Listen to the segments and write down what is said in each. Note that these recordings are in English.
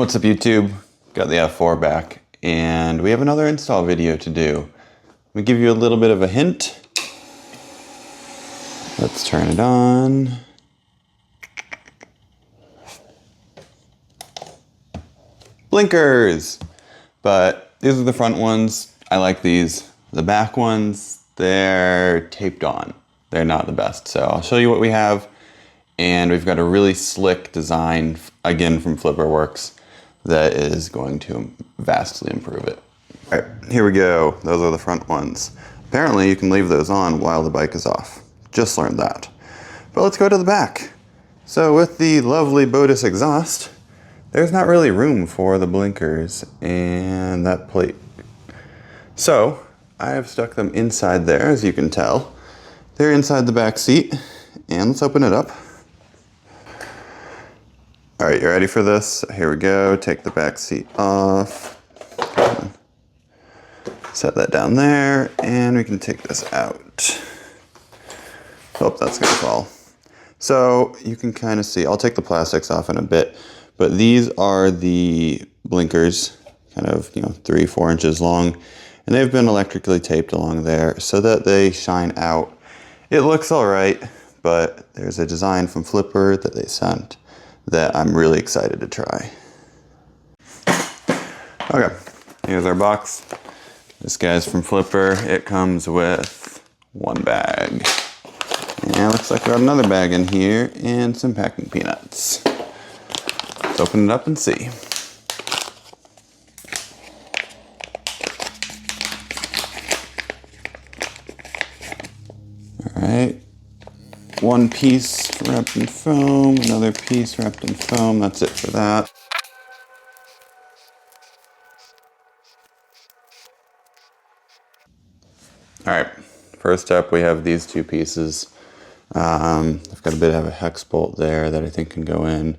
What's up YouTube? Got the F4 back and we have another install video to do. Let me give you a little bit of a hint. Let's turn it on. Blinkers! But these are the front ones. I like these. The back ones, they're taped on. They're not the best. So I'll show you what we have. And we've got a really slick design, again from Flipperworks, that is going to vastly improve it. All right, here we go. Those are the front ones. Apparently you can leave those on while the bike is off. Just learned that. But let's go to the back. So with the lovely Bodis Exhaust, there's not really room for the blinkers and that plate. So I have stuck them inside there, as you can tell. They're inside the back seat, and let's open it up. All right, you ready for this? Here we go. Take the back seat off. Set that down there, and we can take this out. Oh, that's gonna fall. So you can kind of see, I'll take the plastics off in a bit, but these are the blinkers, kind of, 3-4 inches long, and they've been electrically taped along there so that they shine out. It looks all right, but there's a design from Flipper that they sent that I'm really excited to try. Okay, here's our box. This guy's from Flipper. It comes with one bag. And it looks like we got another bag in here and some packing peanuts. Let's open it up and see. All right. One piece wrapped in foam, another piece wrapped in foam. That's it for that. All right, first up we have these two pieces. I've got a bit of a hex bolt there that I think can go in.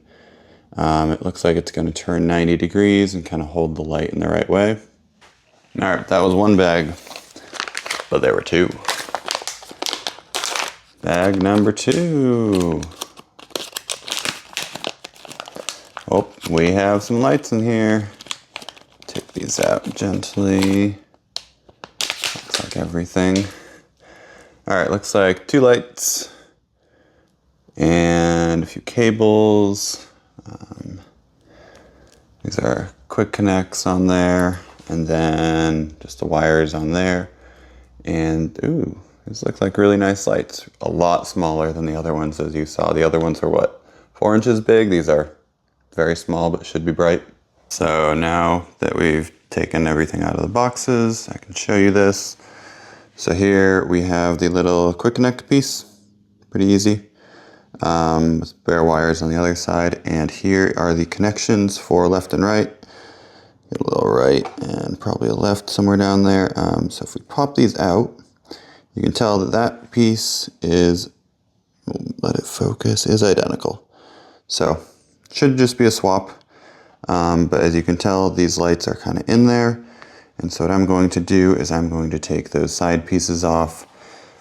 It looks like it's going to turn 90 degrees and kind of hold the light in the right way. All right, that was one bag, but there were two. Bag number two. Oh, we have some lights in here. Take these out gently. Looks like everything. All right, looks like two lights and a few cables. These are quick connects on there, and then just the wires on there. And ooh, these look like really nice lights. A lot smaller than the other ones, as you saw. The other ones are what, 4 inches big? These are very small, but should be bright. So now that we've taken everything out of the boxes, I can show you this. So here we have the little quick connect piece, pretty easy, with bare wires on the other side. And here are the connections for left and right. Get a little right and probably a left somewhere down there. So if we pop these out, you can tell that that piece is, let it focus, is identical. So should just be a swap. But as you can tell, these lights are kind of in there. And so what I'm going to do is I'm going to take those side pieces off.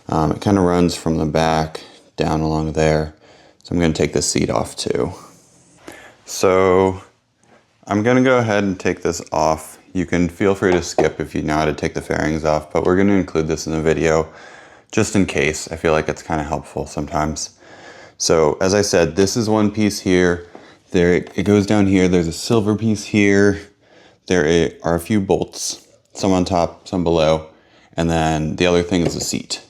It kind of runs from the back down along there. So I'm going to take the seat off too. So I'm going to go ahead and take this off. You can feel free to skip if you know how to take the fairings off, but we're going to include this in the video just in case. I feel like it's kind of helpful sometimes. So as I said, this is one piece here. There, it goes down here. There's a silver piece here. There are a few bolts, some on top, some below, and then the other thing is the seat.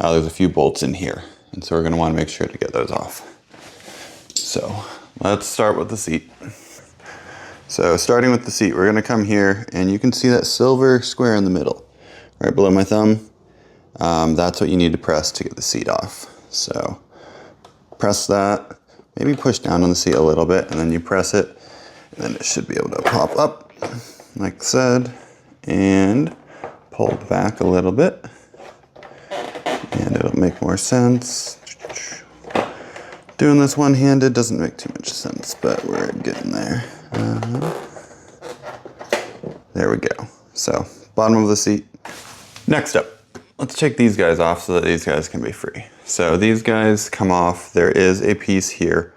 There's a few bolts in here, and so we're going to want to make sure to get those off. So let's start with the seat. So starting with the seat, we're going to come here, and you can see that silver square in the middle, right below my thumb. That's what you need to press to get the seat off. So press that, maybe push down on the seat a little bit, and then you press it, and then it should be able to pop up, like I said, and pull back a little bit, and it'll make more sense. Doing this one-handed doesn't make too much sense, but we're getting there. There we go. So, bottom of the seat. Next up, let's take these guys off so that these guys can be free. So these guys come off. There is a piece here.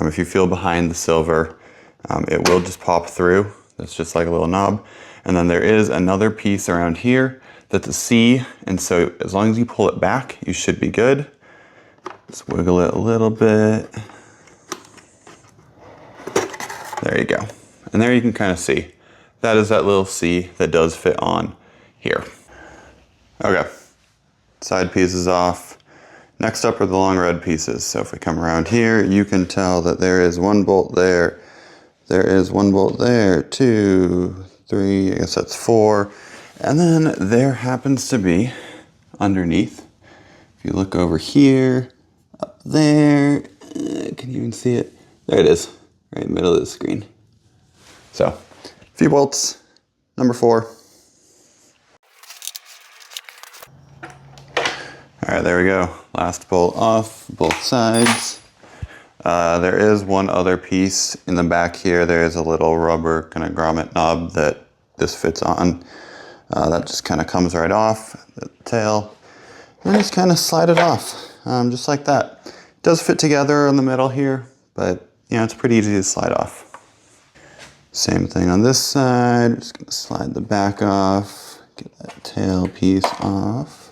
If you feel behind the silver, it will just pop through. It's just like a little knob. And then there is another piece around here that's a C, and so as long as you pull it back, you should be good. Just wiggle it a little bit. There you go. And there you can kind of see. That is that little C that does fit on here. Okay, side pieces off. Next up are the long red pieces. So if we come around here, you can tell that there is one bolt there. There is one bolt there, 2, 3, I guess that's 4. And then there happens to be underneath, if you look over here, up there, can you even see it? There it is, right in the middle of the screen. So, a few bolts, number 4. All right, there we go. Last bolt off, both sides. There is one other piece in the back here. There is a little rubber kind of grommet knob that this fits on. That just kind of comes right off the tail. And just kind of slide it off, just like that. It does fit together in the middle here, but it's pretty easy to slide off. Same thing on this side. Just gonna slide the back off, get that tail piece off.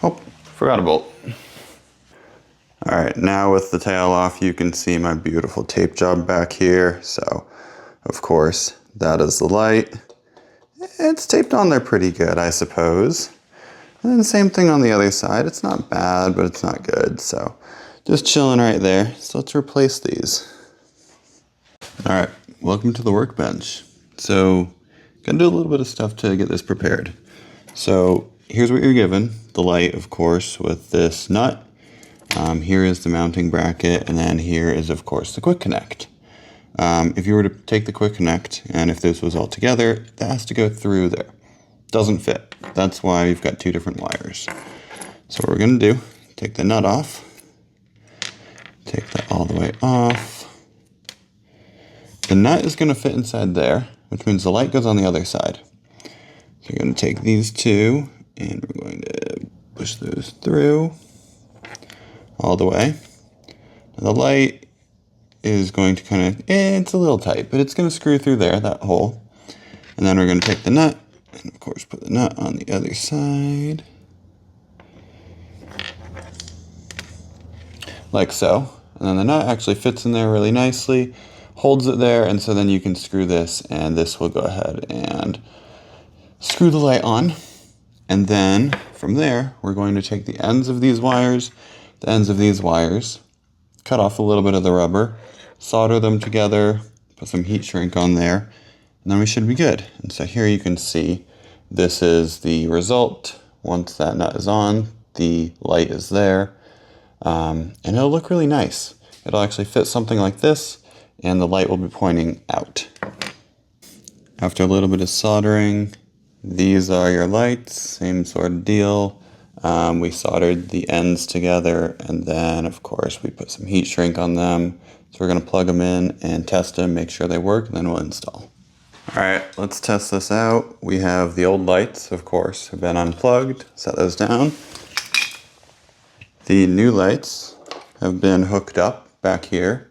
Oh, forgot a bolt. All right, now with the tail off, you can see my beautiful tape job back here. So, of course, that is the light. It's taped on there pretty good, I suppose. And then same thing on the other side. It's not bad, but it's not good. So, just chilling right there. So let's replace these. All right, welcome to the workbench. So, gonna do a little bit of stuff to get this prepared. So, here's what you're given. The light, of course, with this nut. Here is the mounting bracket, and then here is, of course, the quick connect. If you were to take the quick connect, and if this was all together, that has to go through there. Doesn't fit. That's why you've got 2 different wires. So what we're gonna do, take the nut off, take that all the way off. The nut is gonna fit inside there, which means the light goes on the other side. So you're gonna take these 2, and we're going to push those through all the way. Now the light is going to kind of, it's a little tight, but it's going to screw through there, that hole. And then we're going to take the nut, and of course put the nut on the other side. Like so. And then the nut actually fits in there really nicely, holds it there, and so then you can screw this, and this will go ahead and screw the light on. And then from there, we're going to take the ends of these wires, cut off a little bit of the rubber, solder them together, put some heat shrink on there, and then we should be good. And so here you can see this is the result. Once that nut is on, the light is there, and it'll look really nice. It'll actually fit something like this, and the light will be pointing out. After a little bit of soldering, these are your lights, same sort of deal. We soldered the ends together, and then of course we put some heat shrink on them. So we're gonna plug them in and test them, make sure they work, and then we'll install. All right, let's test this out. We have the old lights, of course, have been unplugged. Set those down. The new lights have been hooked up back here.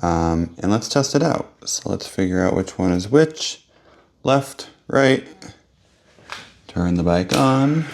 And let's test it out. So let's figure out which one is which. Left, right. Turn the bike on.